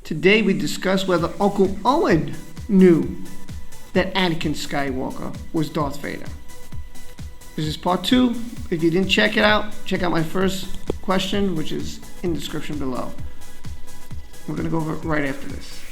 Today we discuss whether Uncle Owen knew that Anakin Skywalker was Darth Vader. This is part 2. If you didn't check it out, check out my first question, which is in the description below. We're going to go over it right after this.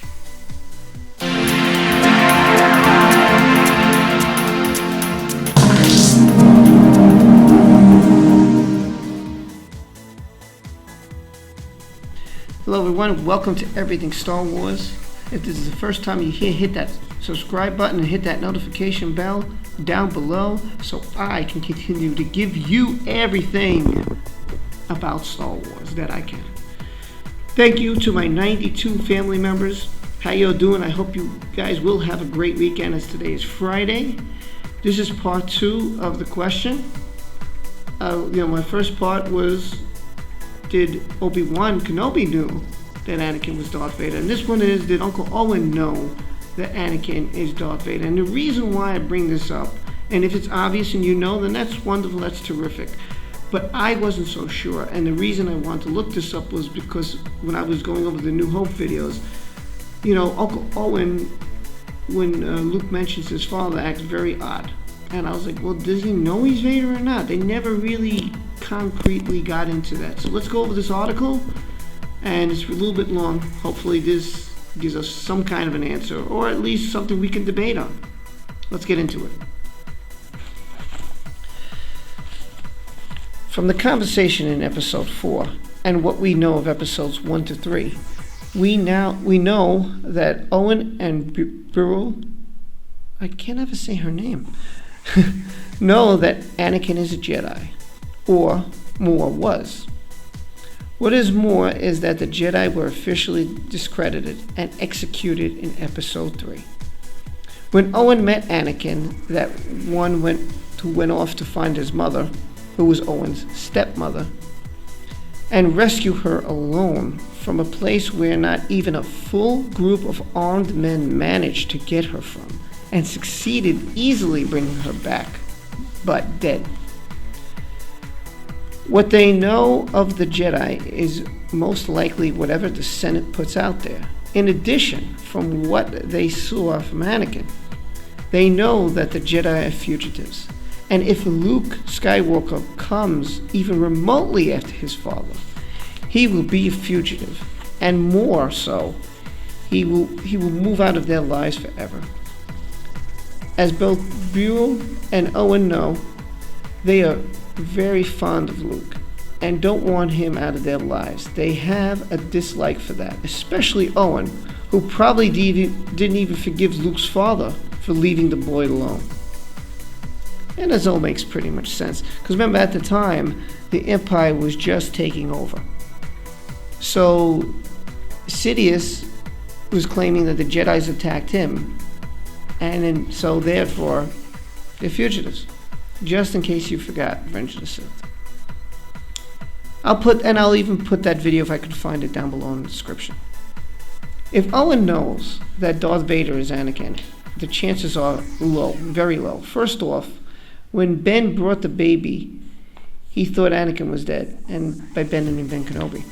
Hello everyone, welcome to Everything Star Wars. If this is the first time you're here, hit that subscribe button and hit that notification bell down below so I can continue to give you everything about Star Wars that I can. Thank you to my 92 family members. How y'all doing? I hope you guys will have a great weekend as today is Friday. This is part 2 of the question. My first part was, did Obi-Wan Kenobi knew that Anakin was Darth Vader? And this one is, did Uncle Owen know that Anakin is Darth Vader? And the reason why I bring this up, and if it's obvious and you know, then that's wonderful, that's terrific. But I wasn't so sure, and the reason I wanted to look this up was because when I was going over the New Hope videos, Uncle Owen, when Luke mentions his father, acts very odd. And I was like, well, does he know he's Vader or not? They never really concretely got into that. So let's go over this article, and it's a little bit long. Hopefully this gives us some kind of an answer, or at least something we can debate on. Let's get into it. From the conversation in episode 4 and what we know of episodes 1 to 3, we know that Owen and Beryl, I can't ever say her name, know that Anakin is a Jedi, or more was. What is more is that the Jedi were officially discredited and executed in episode 3. When Owen met Anakin, that one went off to find his mother, who was Owen's stepmother, and rescue her alone from a place where not even a full group of armed men managed to get her from, and succeeded easily bringing her back, but dead. What they know of the Jedi is most likely whatever the Senate puts out there. In addition, from what they saw from Anakin, they know that the Jedi are fugitives. And if Luke Skywalker comes even remotely after his father, he will be a fugitive. And more so, he will move out of their lives forever. As both Beryl and Owen know, they are very fond of Luke and don't want him out of their lives. They have a dislike for that, especially Owen, who probably didn't even forgive Luke's father for leaving the boy alone. And this all makes pretty much sense, because remember, at the time, the Empire was just taking over. So Sidious was claiming that the Jedis attacked him, and so therefore they're fugitives. Just in case you forgot, Revenge of the Sith. I'll even put that video, if I can find it, down below in the description. If Owen knows that Darth Vader is Anakin, the chances are low, very low. First off, when Ben brought the baby, he thought Anakin was dead, and by Ben I mean Ben Kenobi.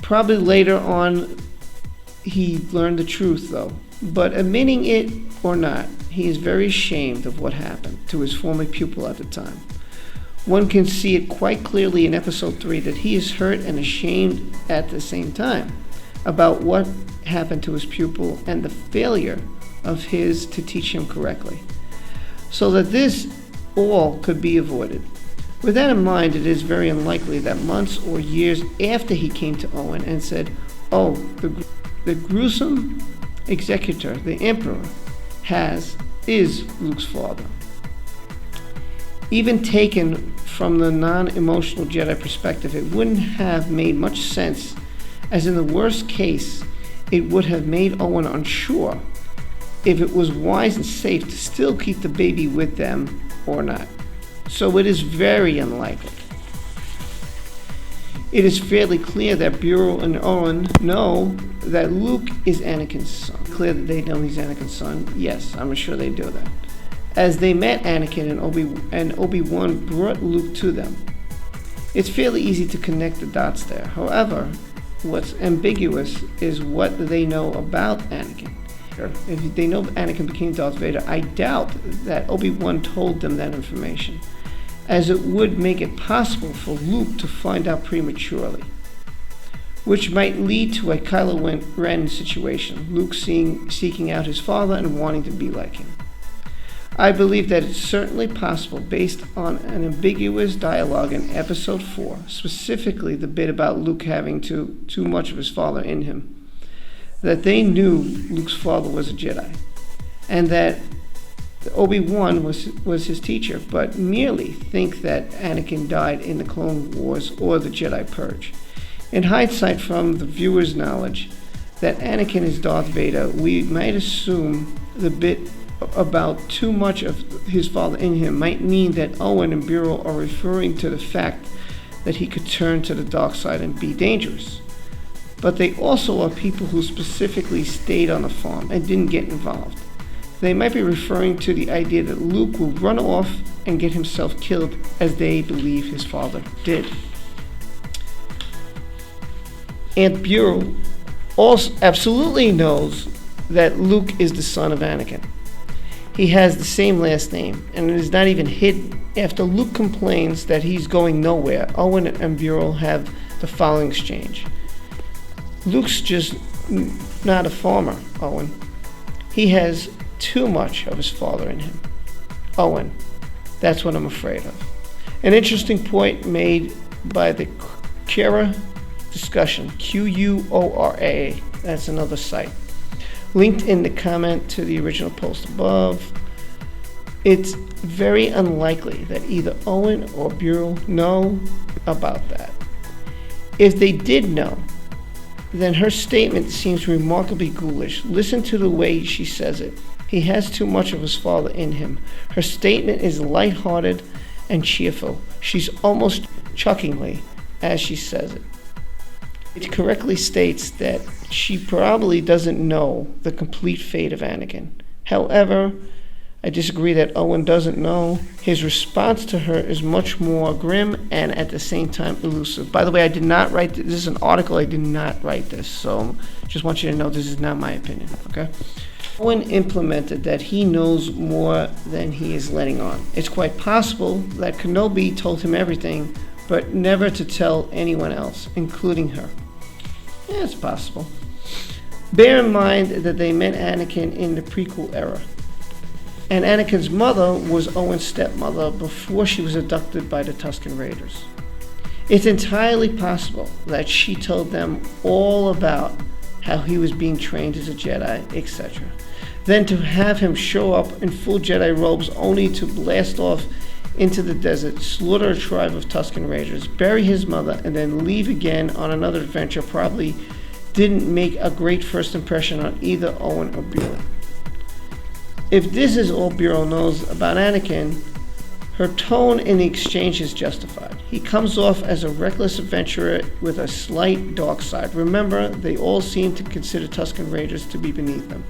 Probably later on, he learned the truth though. But admitting it or not, he is very ashamed of what happened to his former pupil at the time. One can see it quite clearly in episode 3 that he is hurt and ashamed at the same time about what happened to his pupil and the failure of his to teach him correctly, so that this all could be avoided. With that in mind, it is very unlikely that months or years after he came to Owen and said, "Oh, the gruesome executor, the Emperor, is Luke's father." Even taken from the non-emotional Jedi perspective, it wouldn't have made much sense, as in the worst case, it would have made Owen unsure if it was wise and safe to still keep the baby with them or not. So it is very unlikely. It is fairly clear that Beryl and Owen know that Luke is Anakin's son. Clear that they know he's Anakin's son? Yes, I'm sure they do that. As they met Anakin and Obi-Wan brought Luke to them. It's fairly easy to connect the dots there. However, what's ambiguous is what they know about Anakin. If they know Anakin became Darth Vader, I doubt that Obi-Wan told them that information, as it would make it possible for Luke to find out prematurely, which might lead to a Kylo Ren situation, Luke seeking out his father and wanting to be like him. I believe that it's certainly possible, based on an ambiguous dialogue in Episode 4, specifically the bit about Luke having too much of his father in him, that they knew Luke's father was a Jedi, and that Obi-Wan was his teacher, but merely think that Anakin died in the Clone Wars or the Jedi Purge. In hindsight, from the viewer's knowledge that Anakin is Darth Vader, we might assume the bit about too much of his father in him might mean that Owen and Bureau are referring to the fact that he could turn to the dark side and be dangerous. But they also are people who specifically stayed on the farm and didn't get involved. They might be referring to the idea that Luke will run off and get himself killed, as they believe his father did. Aunt Bureau also absolutely knows that Luke is the son of Anakin. He has the same last name, and it is not even hidden. After Luke complains that he's going nowhere, Owen and Bureau have the following exchange. Luke's just not a farmer, Owen. He has too much of his father in him. Owen, that's what I'm afraid of. An interesting point made by the Quora discussion, Quora, that's another site, linked in the comment to the original post above. It's very unlikely that either Owen or Bureau know about that. If they did know, then her statement seems remarkably ghoulish. Listen to the way she says it. He has too much of his father in him. Her statement is lighthearted and cheerful. She's almost chuckingly as she says it. It correctly states that she probably doesn't know the complete fate of Anakin. However, I disagree that Owen doesn't know. His response to her is much more grim and at the same time elusive. By the way, I did not write this. This is an article. I did not write this. So just want you to know this is not my opinion, okay? Owen implemented that he knows more than he is letting on. It's quite possible that Kenobi told him everything, but never to tell anyone else, including her. Yeah, it's possible. Bear in mind that they met Anakin in the prequel era, and Anakin's mother was Owen's stepmother before she was abducted by the Tusken Raiders. It's entirely possible that she told them all about how he was being trained as a Jedi, etc. Then to have him show up in full Jedi robes only to blast off into the desert, slaughter a tribe of Tusken Raiders, bury his mother, and then leave again on another adventure probably didn't make a great first impression on either Owen or Bureau. If this is all Bureau knows about Anakin, her tone in the exchange is justified. He comes off as a reckless adventurer with a slight dark side. Remember, they all seem to consider Tusken Raiders to be beneath them.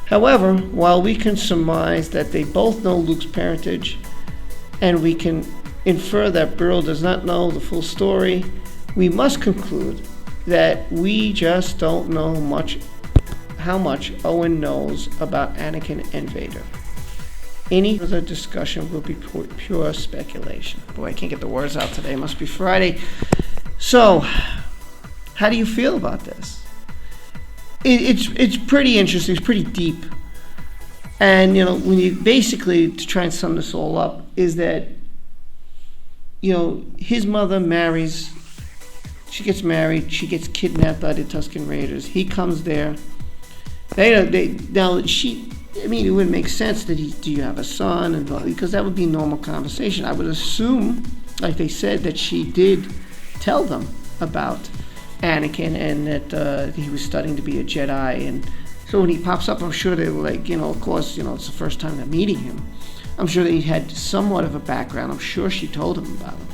However, while we can surmise that they both know Luke's parentage, and we can infer that Bureau does not know the full story, we must conclude that we just don't know how much Owen knows about Anakin and Vader. Any further discussion will be pure speculation. Boy, I can't get the words out today. It must be Friday. So, how do you feel about this? It's pretty interesting. It's pretty deep. And, when you basically, to try and sum this all up, is that, his mother marries, she gets married, she gets kidnapped by the Tusken Raiders. He comes there. It wouldn't make sense that do you have a son? And because that would be normal conversation. I would assume, like they said, that she did tell them about Anakin and that he was studying to be a Jedi. And so when he pops up, I'm sure they were like, of course, it's the first time they're meeting him. I'm sure that he had somewhat of a background. I'm sure she told him about him.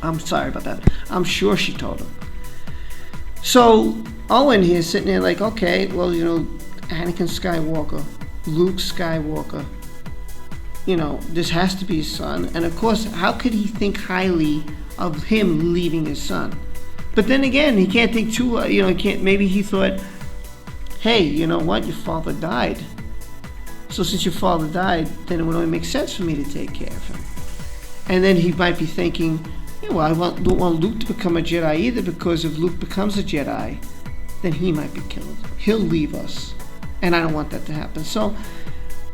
I'm sorry about that. I'm sure she told him. So Owen here is sitting there like, okay, well, Anakin Skywalker, Luke Skywalker, this has to be his son. And of course, how could he think highly of him leaving his son? But then again, he can't think too, maybe he thought, hey, you know what, your father died. So since your father died, then it would only make sense for me to take care of him. And then he might be thinking, well, I don't want Luke to become a Jedi either, because if Luke becomes a Jedi, then he might be killed. He'll leave us. And I don't want that to happen. So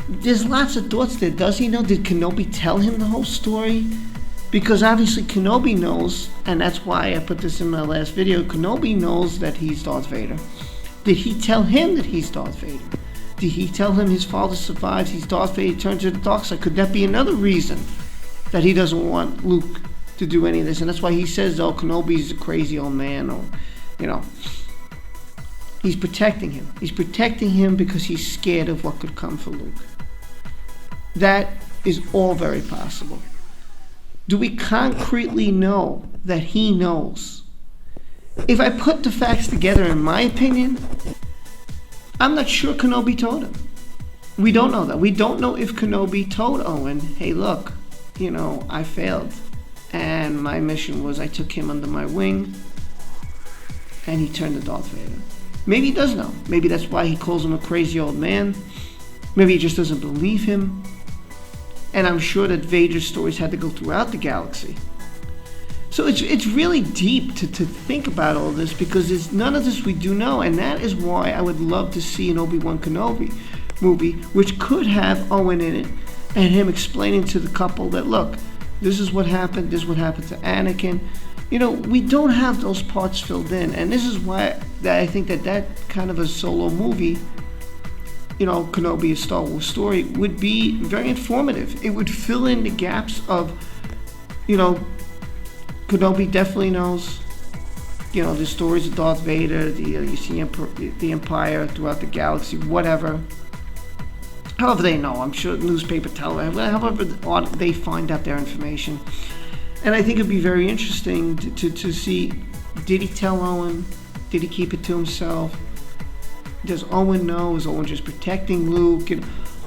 there's lots of thoughts there. Does he know? Did Kenobi tell him the whole story? Because obviously Kenobi knows, and that's why I put this in my last video. Kenobi knows that he's Darth Vader. Did he tell him that he's Darth Vader? Did he tell him his father survives, he's Darth Vader, he turns to the dark side? Could that be another reason that he doesn't want Luke to do any of this? And that's why he says, oh, Kenobi's a crazy old man, or, he's protecting him. He's protecting him because he's scared of what could come for Luke. That is all very possible. Do we concretely know that he knows? If I put the facts together, in my opinion, I'm not sure Kenobi told him. We don't know that. We don't know if Kenobi told Owen, hey, look, I failed. And my mission was I took him under my wing, and he turned to Darth Vader. Maybe he does know. Maybe that's why he calls him a crazy old man. Maybe he just doesn't believe him. And I'm sure that Vader's stories had to go throughout the galaxy. So it's really deep to think about all this, because there's none of this we do know. And that is why I would love to see an Obi-Wan Kenobi movie, which could have Owen in it, and him explaining to the couple that, look, this is what happened, this is what happened to Anakin. We don't have those parts filled in. And this is why I think that kind of a solo movie, Kenobi, a Star Wars story, would be very informative. It would fill in the gaps of, Kenobi definitely knows, the stories of Darth Vader, you see the Empire throughout the galaxy, whatever. However they know, I'm sure newspaper tell them, however they find out their information. And I think it'd be very interesting to see, did he tell Owen? Did he keep it to himself? Does Owen know? Is Owen just protecting Luke?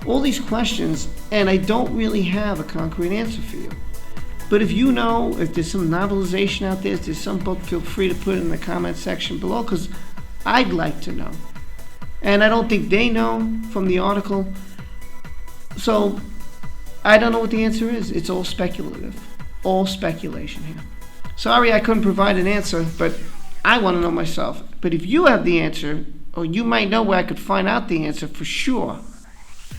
All these questions, and I don't really have a concrete answer for you. But if you know, if there's some novelization out there, if there's some book, feel free to put it in the comment section below, because I'd like to know. And I don't think they know from the article. So I don't know what the answer is. It's all speculative. All speculation here. Sorry I couldn't provide an answer, but I want to know myself. But if you have the answer, or you might know where I could find out the answer for sure,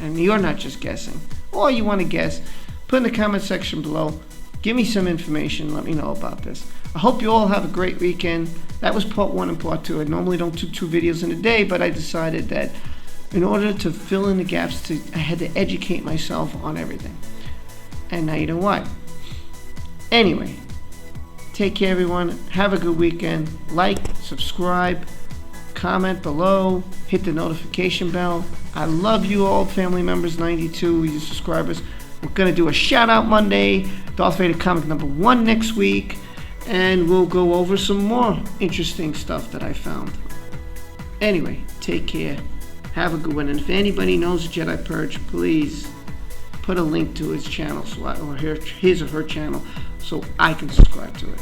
and you're not just guessing, or you want to guess, put in the comment section below. Give me some information. Let me know about this. I hope you all have a great weekend. That was part 1 and part 2. I normally don't do 2 videos in a day, but I decided that in order to fill in the gaps, I had to educate myself on everything. And now you know why. Anyway, take care, everyone. Have a good weekend. Like, subscribe, comment below, hit the notification bell. I love you all, family members, 92, you subscribers. We're going to do a shout out Monday, Darth Vader comic number 1 next week, and we'll go over some more interesting stuff that I found. Anyway, take care. Have a good one. And if anybody knows Jedi Purge, please put a link to his channel, or his or her channel, so I can subscribe to it.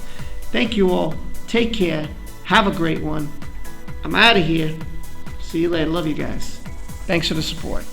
Thank you all. Take care. Have a great one. I'm out of here. See you later. Love you guys. Thanks for the support.